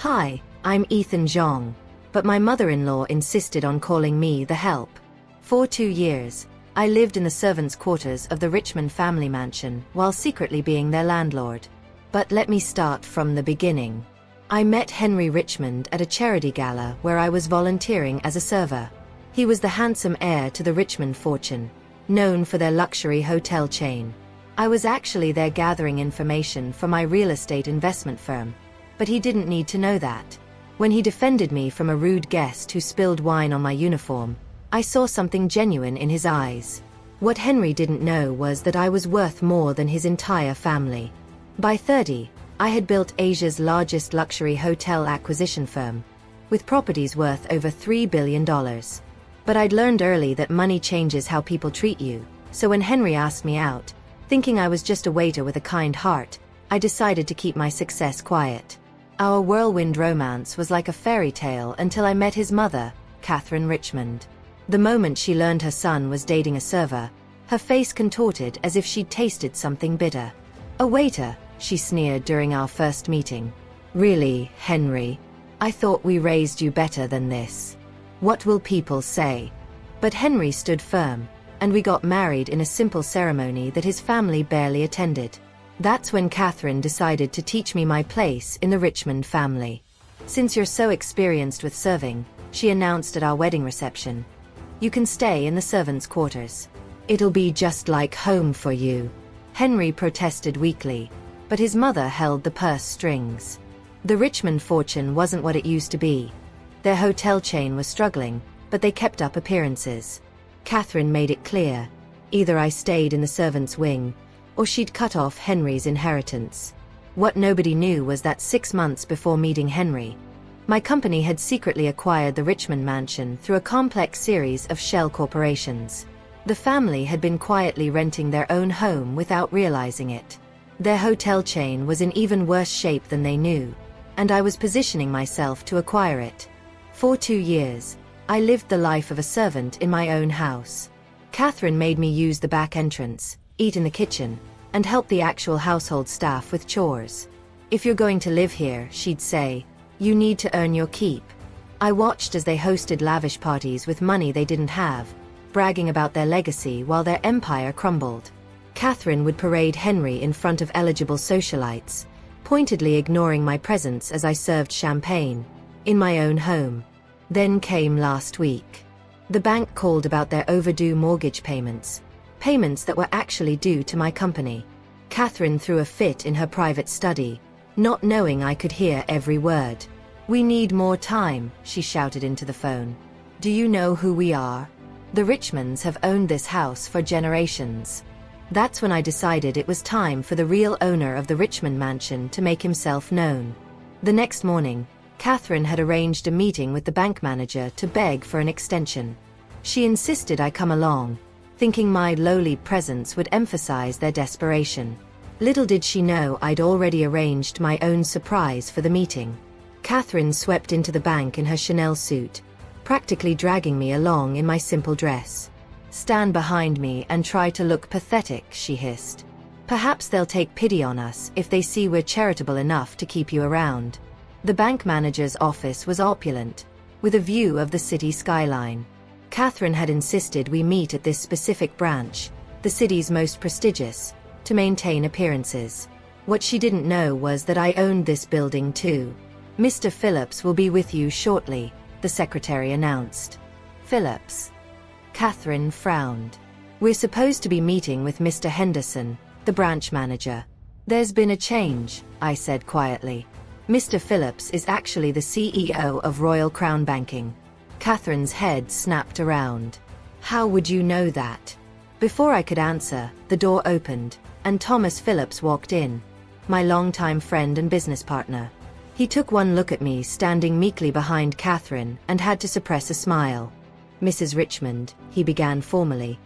Hi, I'm Ethan Zhang, but my mother-in-law insisted on calling me the help. For 2 years, I lived in the servants' quarters of the Richmond family mansion while secretly being their landlord. But let me start from the beginning. I met Henry Richmond at a charity gala where I was volunteering as a server. He was the handsome heir to the Richmond fortune, known for their luxury hotel chain. I was actually there gathering information for my real estate investment firm, but he didn't need to know that. When he defended me from a rude guest who spilled wine on my uniform, I saw something genuine in his eyes. What Henry didn't know was that I was worth more than his entire family. By 30, I had built Asia's largest luxury hotel acquisition firm, with properties worth over $3 billion. But I'd learned early that money changes how people treat you, so when Henry asked me out, thinking I was just a waiter with a kind heart, I decided to keep my success quiet. Our whirlwind romance was like a fairy tale until I met his mother, Catherine Richmond. The moment she learned her son was dating a server, her face contorted as if she'd tasted something bitter. "A waiter," she sneered during our first meeting. "Really, Henry? I thought we raised you better than this. What will people say?" But Henry stood firm, and we got married in a simple ceremony that his family barely attended. That's when Catherine decided to teach me my place in the Richmond family. "Since you're so experienced with serving," she announced at our wedding reception, "you can stay in the servants' quarters. It'll be just like home for you." Henry protested weakly, but his mother held the purse strings. The Richmond fortune wasn't what it used to be. Their hotel chain was struggling, but they kept up appearances. Catherine made it clear, either I stayed in the servants' wing, or she'd cut off Henry's inheritance. What nobody knew was that 6 months before meeting Henry, my company had secretly acquired the Richmond mansion through a complex series of shell corporations. The family had been quietly renting their own home without realizing it. Their hotel chain was in even worse shape than they knew, and I was positioning myself to acquire it. For 2 years, I lived the life of a servant in my own house. Catherine made me use the back entrance, eat in the kitchen, and help the actual household staff with chores. "If you're going to live here," she'd say, "you need to earn your keep." I watched as they hosted lavish parties with money they didn't have, bragging about their legacy while their empire crumbled. Catherine would parade Henry in front of eligible socialites, pointedly ignoring my presence as I served champagne in my own home. Then came last week. The bank called about their overdue mortgage payments that were actually due to my company. Catherine threw a fit in her private study, not knowing I could hear every word. "We need more time," she shouted into the phone. "Do you know who we are? The Richmonds have owned this house for generations." That's when I decided it was time for the real owner of the Richmond mansion to make himself known. The next morning, Catherine had arranged a meeting with the bank manager to beg for an extension. She insisted I come along, thinking my lowly presence would emphasize their desperation. Little did she know I'd already arranged my own surprise for the meeting. Catherine swept into the bank in her Chanel suit, practically dragging me along in my simple dress. "Stand behind me and try to look pathetic," she hissed. "Perhaps they'll take pity on us if they see we're charitable enough to keep you around." The bank manager's office was opulent, with a view of the city skyline. Catherine had insisted we meet at this specific branch, the city's most prestigious, to maintain appearances. What she didn't know was that I owned this building too. "Mr. Phillips will be with you shortly," the secretary announced. "Phillips?" Catherine frowned. "We're supposed to be meeting with Mr. Henderson, the branch manager." "There's been a change," I said quietly. "Mr. Phillips is actually the CEO of Royal Crown Banking." Catherine's head snapped around. "How would you know that?" Before I could answer, the door opened, and Thomas Phillips walked in, my longtime friend and business partner. He took one look at me standing meekly behind Catherine and had to suppress a smile. "Mrs. Richmond," he began formally,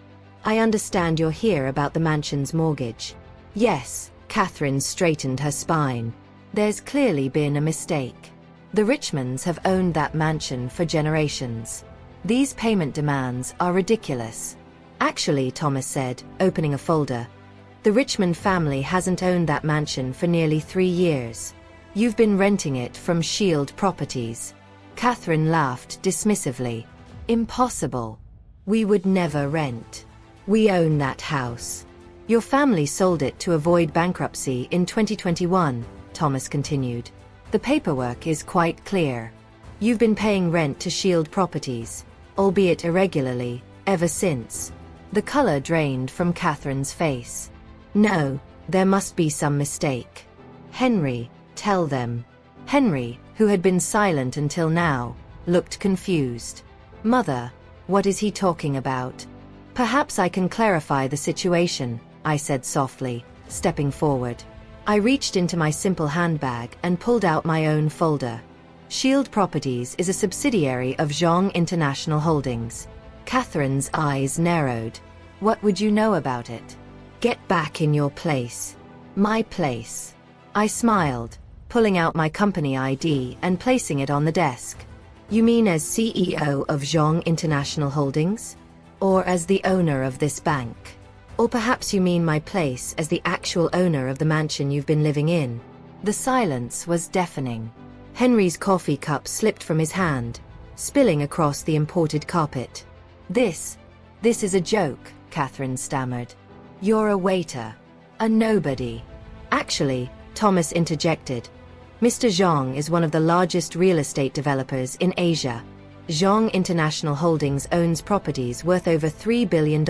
"I understand you're here about the mansion's mortgage." "Yes," Catherine straightened her spine. "There's clearly been a mistake. The Richmonds have owned that mansion for generations. These payment demands are ridiculous." "Actually," Thomas said, opening a folder, "the Richmond family hasn't owned that mansion for nearly 3 years. You've been renting it from Shield Properties. Catherine laughed dismissively. Impossible. We would never rent. We own that house. Your family sold it to avoid bankruptcy in 2021, Thomas continued. The paperwork is quite clear. You've been paying rent to Shield Properties, albeit irregularly, ever since. The color drained from Catherine's face. No, there must be some mistake. Henry, tell them. Henry, who had been silent until now, looked confused. Mother, what is he talking about? Perhaps I can clarify the situation, I said softly, stepping forward. I reached into my simple handbag and pulled out my own folder. Shield Properties is a subsidiary of Zhong International Holdings. Catherine's eyes narrowed. What would you know about it? Get back in your place. My place. I smiled, pulling out my company ID and placing it on the desk. You mean as CEO of Zhong International Holdings? Or as the owner of this bank? Or perhaps you mean my place as the actual owner of the mansion you've been living in? The silence was deafening. Henry's coffee cup slipped from his hand, spilling across the imported carpet. This is a joke, Catherine stammered. You're a waiter. A nobody. Actually, Thomas interjected. Mr. Zhong is one of the largest real estate developers in Asia. Zhong International Holdings owns properties worth over $3 billion,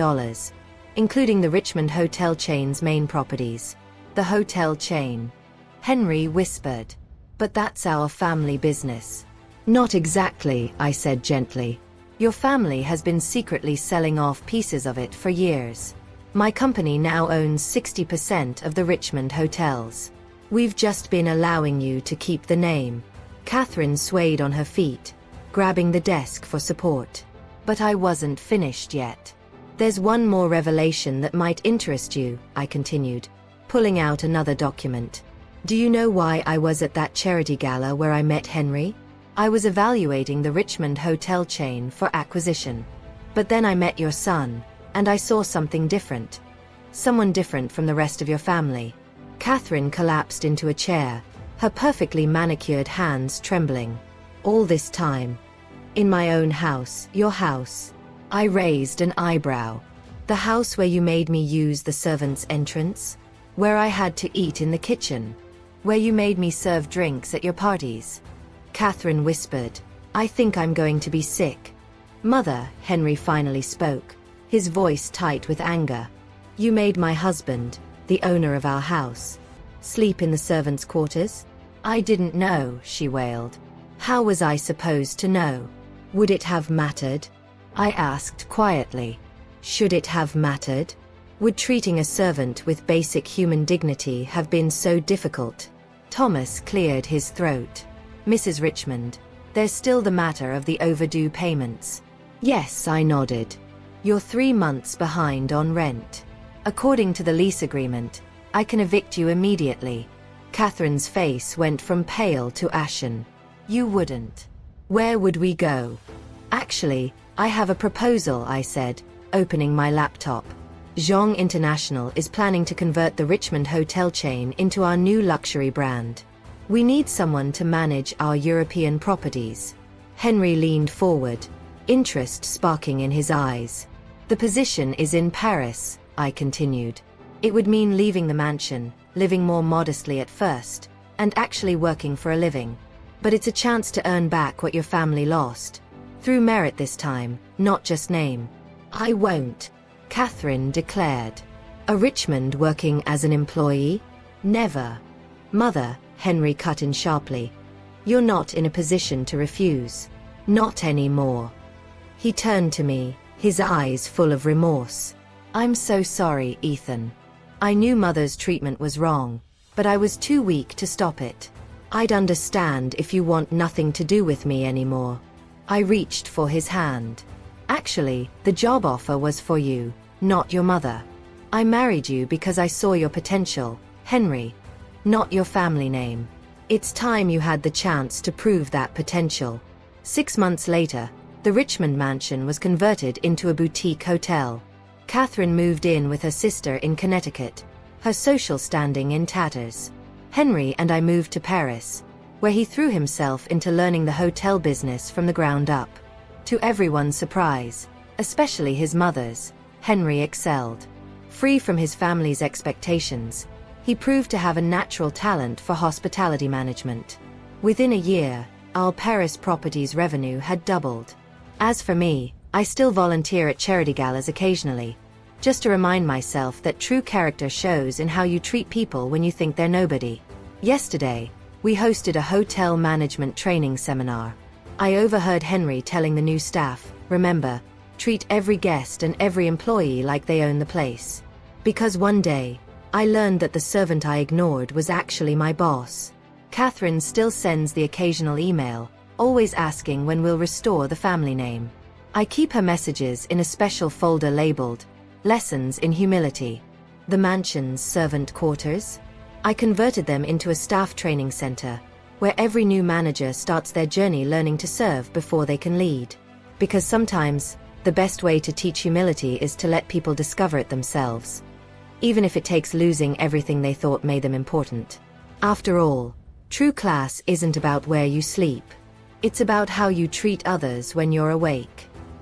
including the Richmond hotel chain's main properties. The hotel chain. Henry whispered. But that's our family business. Not exactly, I said gently. Your family has been secretly selling off pieces of it for years. My company now owns 60% of the Richmond hotels. We've just been allowing you to keep the name. Catherine swayed on her feet, grabbing the desk for support. But I wasn't finished yet. There's one more revelation that might interest you, I continued, pulling out another document. Do you know why I was at that charity gala where I met Henry? I was evaluating the Richmond hotel chain for acquisition. But then I met your son, and I saw something different. Someone different from the rest of your family. Catherine collapsed into a chair, her perfectly manicured hands trembling. All this time. In my own house, your house. I raised an eyebrow. The house where you made me use the servants' entrance? Where I had to eat in the kitchen? Where you made me serve drinks at your parties? Catherine whispered. I think I'm going to be sick. Mother, Henry finally spoke, his voice tight with anger. You made my husband, the owner of our house, sleep in the servants' quarters? I didn't know, she wailed. How was I supposed to know? Would it have mattered? I asked quietly. Should it have mattered? Would treating a servant with basic human dignity have been so difficult? Thomas cleared his throat. Mrs. Richmond, there's still the matter of the overdue payments. Yes, I nodded. You're 3 months behind on rent. According to the lease agreement, I can evict you immediately. Catherine's face went from pale to ashen. You wouldn't. Where would we go? Actually, I have a proposal, I said, opening my laptop. Zhong International is planning to convert the Richmond hotel chain into our new luxury brand. We need someone to manage our European properties. Henry leaned forward, interest sparking in his eyes. The position is in Paris, I continued. It would mean leaving the mansion, living more modestly at first, and actually working for a living. But it's a chance to earn back what your family lost. Through merit this time, not just name. I won't, Catherine declared. A Richmond working as an employee? Never. Mother, Henry cut in sharply. You're not in a position to refuse. Not anymore. He turned to me, his eyes full of remorse. I'm so sorry, Ethan. I knew Mother's treatment was wrong, but I was too weak to stop it. I'd understand if you want nothing to do with me anymore. I reached for his hand. Actually, the job offer was for you, not your mother. I married you because I saw your potential, Henry. Not your family name. It's time you had the chance to prove that potential. 6 months later, the Richmond mansion was converted into a boutique hotel. Catherine moved in with her sister in Connecticut, her social standing in tatters. Henry and I moved to Paris, where he threw himself into learning the hotel business from the ground up. To everyone's surprise, especially his mother's, Henry excelled. Free from his family's expectations, he proved to have a natural talent for hospitality management. Within a year, our Paris property's revenue had doubled. As for me, I still volunteer at charity galas occasionally, just to remind myself that true character shows in how you treat people when you think they're nobody. Yesterday, we hosted a hotel management training seminar. I overheard Henry telling the new staff, "Remember, treat every guest and every employee like they own the place." Because one day, I learned that the servant I ignored was actually my boss. Catherine still sends the occasional email, always asking when we'll restore the family name. I keep her messages in a special folder labeled, Lessons in Humility. The mansion's servant quarters? I converted them into a staff training center, where every new manager starts their journey learning to serve before they can lead. Because sometimes, the best way to teach humility is to let people discover it themselves, even if it takes losing everything they thought made them important. After all, true class isn't about where you sleep. It's about how you treat others when you're awake.